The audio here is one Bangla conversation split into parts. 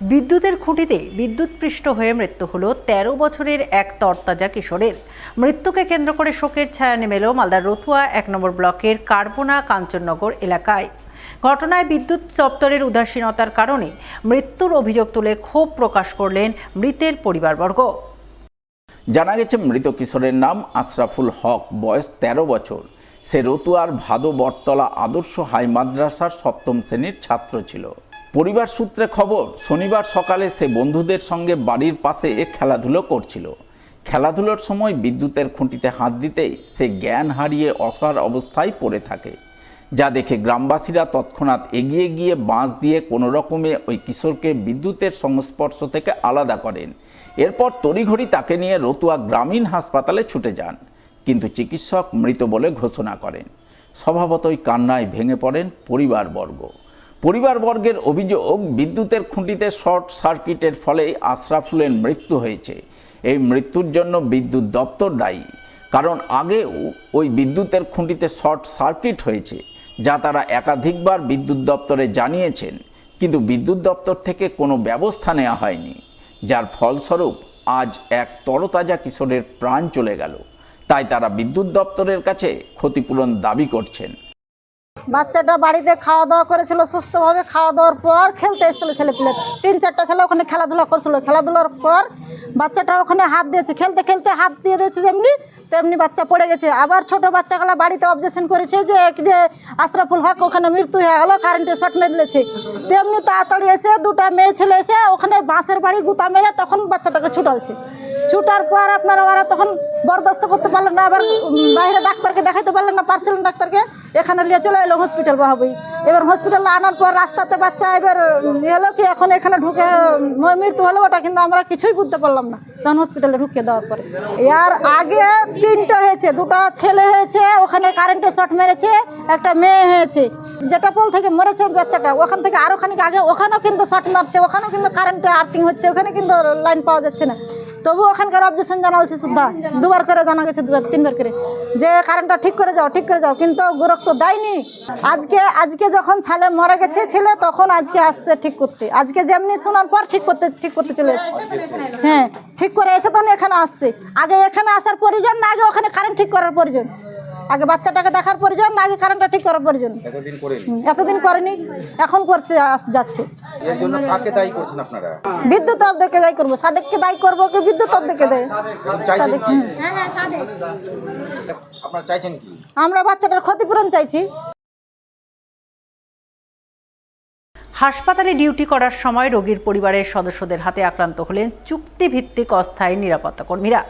বিদ্যুতের খুঁটিতে বিদ্যুৎপৃষ্ট হয়ে মৃত্যু হলো ১৩ বছরের এক তরতাজা কিশোরের। মৃত্যুকে কেন্দ্র করে শোকের ছায়া নেমে এলো মালদার রতুয়া ১ নম্বর ব্লকের কার্বনা কাঞ্চননগর এলাকায়। ঘটনায় বিদ্যুৎ দপ্তরের উদাসীনতার কারণে মৃত্যুর অভিযোগ তুলে ক্ষোভ প্রকাশ করলেন মৃতের পরিবারবর্গ। জানা গেছে, মৃত কিশোরের নাম আশরাফুল হক, বয়স ১৩ বছর। সে রতুয়ার ভাদো বটতলা আদর্শ হাই মাদ্রাসার ৭ম শ্রেণীর ছাত্র ছিল। পরিবার সূত্রে খবর, শনিবার সকালে সে বন্ধুদের সঙ্গে বাড়ির পাশে খেলাধুলো করছিল। খেলাধুলোর সময় বিদ্যুতের খুঁটিতে হাত দিতেই সে জ্ঞান হারিয়ে অসাড় অবস্থায় পড়ে থাকে, যা দেখে গ্রামবাসীরা তৎক্ষণাৎ এগিয়ে গিয়ে বাঁশ দিয়ে কোনো রকমে ওই কিশোরকে বিদ্যুতের সংস্পর্শ থেকে আলাদা করেন। এরপর তড়িঘড়ি তাকে নিয়ে রতুয়া গ্রামীণ হাসপাতালে ছুটে যান, কিন্তু চিকিৎসক মৃত বলে ঘোষণা করেন। স্বভাবতই কান্নায় ভেঙে পড়েন পরিবারবর্গের অভিযোগ, বিদ্যুতের খুঁটিতে শর্ট সার্কিটের ফলে আশরাফুলের মৃত্যু হয়েছে। এই মৃত্যুর জন্য বিদ্যুৎ দপ্তর দায়ী, কারণ আগেও ওই বিদ্যুতের খুঁটিতে শর্ট সার্কিট হয়েছে, যা তারা একাধিকবার বিদ্যুৎ দপ্তরে জানিয়েছেন, কিন্তু বিদ্যুৎ দপ্তর থেকে কোনো ব্যবস্থা নেওয়া হয়নি, যার ফলস্বরূপ আজ এক তরতাজা কিশোরের প্রাণ চলে গেল। তাই তারা বিদ্যুৎ দপ্তরের কাছে ক্ষতিপূরণ দাবি করছেন। বাচ্চাটা বাড়িতে খাওয়া দাওয়া করেছিল, সুস্থভাবে খাওয়া দাওয়ার পর খেলতে এসেছিল ছেলেপিলে, ৩-৪টা ছেলে ওখানে খেলাধুলা করছিল। খেলাধুলার পর বাচ্চাটা ওখানে হাত দিয়েছে, খেলতে খেলতে হাত দিয়ে দিয়েছে, যেমনি তেমনি বাচ্চা পড়ে গেছে। আবার ছোট বাচ্চাগুলা বাড়িতে অবজেকশন করেছে যে আশরাফুল হক ওখানে মৃত্যু হয়ে গেল, কারেন্টে শর্ট মেরে দিয়েছে। তেমনি তাড়াতাড়ি এসে দুটা মেয়ে ছেলে এসে ওখানে বাঁশের বাড়ি গুতা মেরে তখন বাচ্চাটাকে ছুটালছে। ছুটার পর আপনারা ওরা তখন বরদাস্ত করতে পারলেন না, আবার বাইরে ডাক্তারকে দেখাইতে পারলেন না, পার্সেলেন ডাক্তারকে এখানে নিয়ে চলে এলো হসপিটাল বাহাবই। এবার হসপিটালে আনার পর রাস্তাতে বাচ্চা এবার এলো কি এখন এখানে ঢুকে মৃত্যু হলো, ওটা কিন্তু আমরা কিছুই বুঝতে পারলাম না তখন হসপিটালে ঢুকিয়ে দেওয়ার পরে। এর আগে 3টা হয়েছে, 2টা ছেলে হয়েছে, ওখানে কারেন্টে শর্ট মেরেছে, একটা মেয়ে হয়েছে। যেটা পোল থেকে মরেছে বাচ্চাটা, ওখান থেকে আরও খানিক আগে ওখানেও কিন্তু শর্ট মারছে, ওখানেও কিন্তু কারেন্টে আর্থিং হচ্ছে, ওখানে কিন্তু লাইন পাওয়া যাচ্ছে না। তবু ওখানকার অবজেকশন জানালছে সুদ্ধা, 2বার করে জানা গেছে, 2-3বার করে যে কারেন্টটা ঠিক করে যাও, কিন্তু গুরুত্ব দেয়নি। আজকে যখন ছেলে মরে গেছে ছেলে, তখন আজকে আসছে ঠিক করতে। আজকে যেমনি শোনার পর ঠিক করতে চলে যাচ্ছে। হ্যাঁ, ঠিক করে এসে তখন এখানে আসছে। আগে এখানে আসার প্রয়োজন না, আগে ওখানে কারেন্ট ঠিক করার প্রয়োজন, আগে বাচ্চাটাকে দেখার প্রয়োজন না, আগে কারেন্টটা ঠিক করার প্রয়োজন। এতদিন করেনি, এখন করতে যাচ্ছে। এর জন্য কাকে দায়ী করছেন আপনারা? বিদ্যুৎ দপ্তরকে দায়ী করবো। সাদেককে দায়ী করবো কি বিদ্যুৎ দপ্তরকে দেয়? সাদেক। আপনারা চাইছেন কি? আমরা বাচ্চাটার ক্ষতিপূরণ চাইছি। হাসপাতালে ডিউটি করার সময় রোগীর পরিবারের সদস্যদের হাতে আক্রান্ত হলেন চুক্তিভিত্তিক অস্থায়ী নিরাপত্তা কর্মীরা।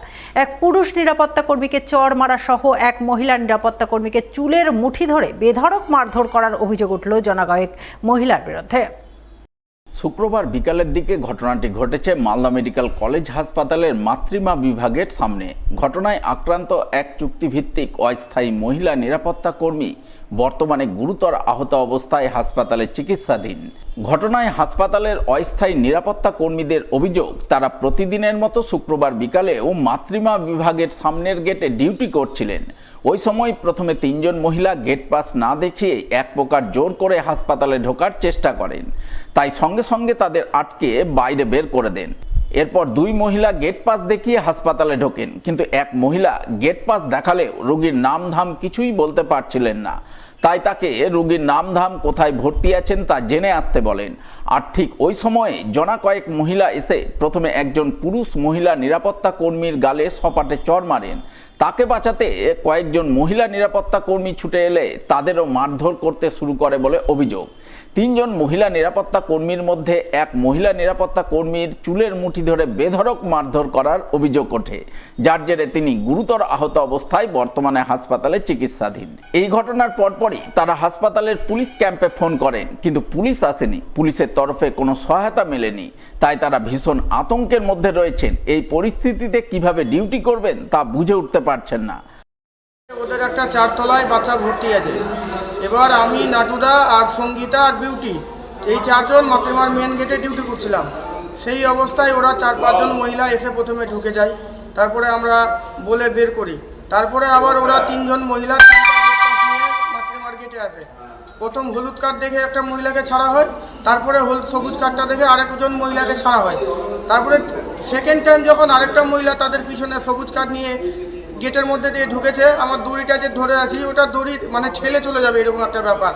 এক পুরুষ নিরাপত্তা কর্মীকে চড় মারা সহ এক মহিলা নিরাপত্তা কর্মীকে চুলের মুঠি ধরে বেধড়ক মারধর করার অভিযোগ উঠল জনকয়েক মহিলার বিরুদ্ধে। শুক্রবার বিকালের দিকে ঘটনাটি ঘটেছে মালদা মেডিকেল কলেজ হাসপাতালের মাতৃমা বিভাগের সামনে। ঘটনায় আক্রান্ত এক চুক্তিভিত্তিক অস্থায়ী মহিলা নিরাপত্তা কর্মী বর্তমানে গুরুতর আহত অবস্থায় হাসপাতালে চিকিৎসাধীন। ঘটনায় হাসপাতালের অস্থায়ী নিরাপত্তা কর্মীদের অভিযোগ, তারা প্রতিদিনের মতো শুক্রবার বিকালেও মাতৃমা বিভাগের সামনের গেটে ডিউটি করছিলেন। ওই সময় প্রথমে 3 জন মহিলা গেট পাস না দেখিয়ে এক প্রকার জোর করে হাসপাতালে ঢোকার চেষ্টা করেন, তাই সঙ্গে সঙ্গে তাদের আটকে বাইরে বের করে দেন। এরপর 2 মহিলা গেট পাস দেখিয়ে হাসপাতালে ঢোকেন, কিন্তু এক মহিলা গেট পাস দেখালেও রোগীর নাম ধাম কিছুই বলতে পারছিলেন না, তাই তাকে রোগীর নাম ধাম কোথায় ভর্তি আছেন তা জেনে আসতে বলেন। আর ঠিক ওই সময়ে জনা কয়েক মহিলা এসে প্রথমে একজন পুরুষ মহিলা নিরাপত্তা কর্মীর গালে সপাটে চড় মারেন। তাকে বাঁচাতে কয়েকজন মহিলা নিরাপত্তা কর্মী ছুটে এলে তাদেরও মারধর করতে শুরু করে বলে অভিযোগ। 3 জন মহিলা নিরাপত্তা কর্মীর মধ্যে এক মহিলা নিরাপত্তা কর্মীর চুলের মুঠি ধরে বেধড়ক মারধর করার অভিযোগ ওঠে, যার জেরে তিনি গুরুতর আহত অবস্থায় বর্তমানে হাসপাতালে চিকিৎসাধীন। এই ঘটনার পরপরই তারা হাসপাতালের পুলিশ ক্যাম্পে ফোন করেন, কিন্তু পুলিশ আসেনি, পুলিশের তরফে কোনো সহায়তা মেলেনি। তাই তারা ভীষণ আতঙ্কের মধ্যে রয়েছেন। এই পরিস্থিতিতে কিভাবে ডিউটি করবেন তা বুঝে উঠতে পারছেন না। ওদের একটা 4 তলায় বাচ্চা ভর্তি আছে। এবার আমি, নাটুদা আর সঙ্গীতা আর বিউটি, এই 4 জন মাতৃমার মেন গেটে ডিউটি করছিলাম। সেই অবস্থায় ওরা 4-5 জন মহিলা এসে প্রথমে ঢুকে যায়, তারপরে আমরা বলে বের করি, তারপরে আবার ওরা 3 জন মহিলা মাতৃমার গেটে আসে। প্রথম হলুদ কার্ড দেখে একটা মহিলাকে ছাড়া হয়, তারপরে সবুজ কার্ডটা দেখে আরেকজন মহিলাকে ছাড়া হয়। তারপরে সেকেন্ড টাইম যখন আরেকটা মহিলা তাদের পিছনে সবুজ কার্ড নিয়ে গেটের মধ্যে দিয়ে ঢুকেছে, আমার দড়িটা যে ধরে আছি ওটা দড়ি মানে ঠেলে চলে যাবে এরকম একটা ব্যাপার।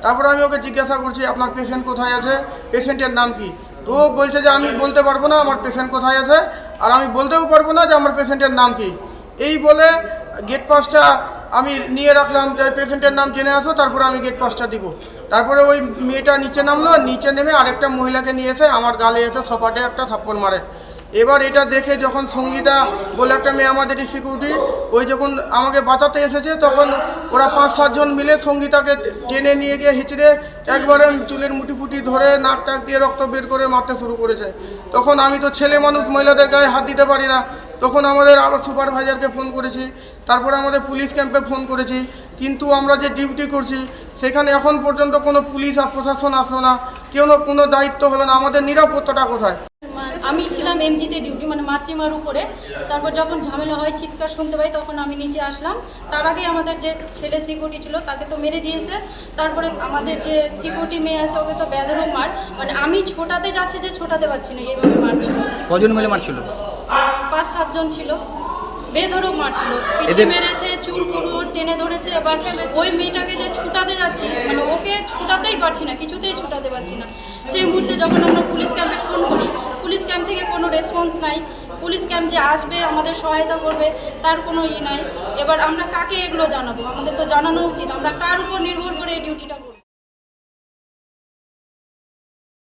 তারপরে আমি ওকে জিজ্ঞাসা করছি আপনার পেশেন্ট কোথায় আছে, পেশেন্টের নাম কি? তো ও বলছে যে আমি বলতে পারবো না আমার পেশেন্ট কোথায় আছে, আর আমি বলতেও পারবো না যে আমার পেশেন্টের নাম কি। এই বলে গেট পাসটা আমি নিয়ে রাখলাম যে পেশেন্টের নাম জেনে আসো, তারপরে আমি গেট পাসটা দিব। তারপরে ওই মেয়েটা নিচে নামলো, নিচে নেমে আরেকটা মহিলাকে নিয়ে এসে আমার গালে এসে সপাটে একটা থাপ্পড় মারে। এবার এটা দেখে যখন সঙ্গীতা বলে একটা মেয়ে আমাদেরই সিকিউরিটি, ওই যখন আমাকে বাঁচাতে এসেছে তখন ওরা 5-7 জন মিলে সঙ্গীতাকে টেনে নিয়ে গিয়ে হিচড়ে একবারে চুলের মুঠি ফুটি ধরে নাক টাক দিয়ে রক্ত বের করে মারতে শুরু করেছে। তখন আমি তো ছেলে মানুষ, মহিলাদের গায়ে হাত দিতে পারি না। তখন আমাদের আবার সুপারভাইজারকে ফোন করেছি, তারপরে আমাদের পুলিশ ক্যাম্পে ফোন করেছি, কিন্তু আমরা যে ডিউটি করছি সেখানে এখন পর্যন্ত কোনো পুলিশ আর প্রশাসন আসলো না, কোনো দায়িত্ব হলো না। আমাদের নিরাপত্তাটা কোথায়? আমি ছিলাম এমজিতে ডিউটি, মানে মাতৃমার উপরে। তারপর যখন ঝামেলা হয়, চিৎকার শুনতে পাই, তখন আমি নিচে আসলাম। তার আগে আমাদের যে ছেলে সিকিউরিটি ছিল তাকে তো মেরে দিয়েছে। তারপরে আমাদের যে সিকিউরিটি মেয়ে আছে ওকে তো বেদরও মার, মানে আমি ছোটাতে যাচ্ছি যে ছোটাতে পারছি না, এইভাবে মারছিল। কজন মিলে মারছিল? 5-7 জন ছিল, বেধরক মারছিল, পিঠে মেরেছে, চুল পুরো টেনে ধরেছে। এবার ওই মেয়েটাকে যে ছুটাতে যাচ্ছি, মানে ওকে ছুটাতেই পারছি না, কিছুতেই ছুটাতে পারছি না। সেই মুহূর্তে যখন আমরা পুলিশ ক্যাম্পে ফোন করি, পুলিশ ক্যাম্প থেকে কোনো রেসপন্স নাই। পুলিশ ক্যাম্প যে আসবে আমাদের সহায়তা করবে তার কোনো নাই। এবার আমরা কাকে এগুলো জানাবো? আমাদের তো জানানো উচিত। আমরা কার উপর নির্ভর করে এই ডিউটিটা করব?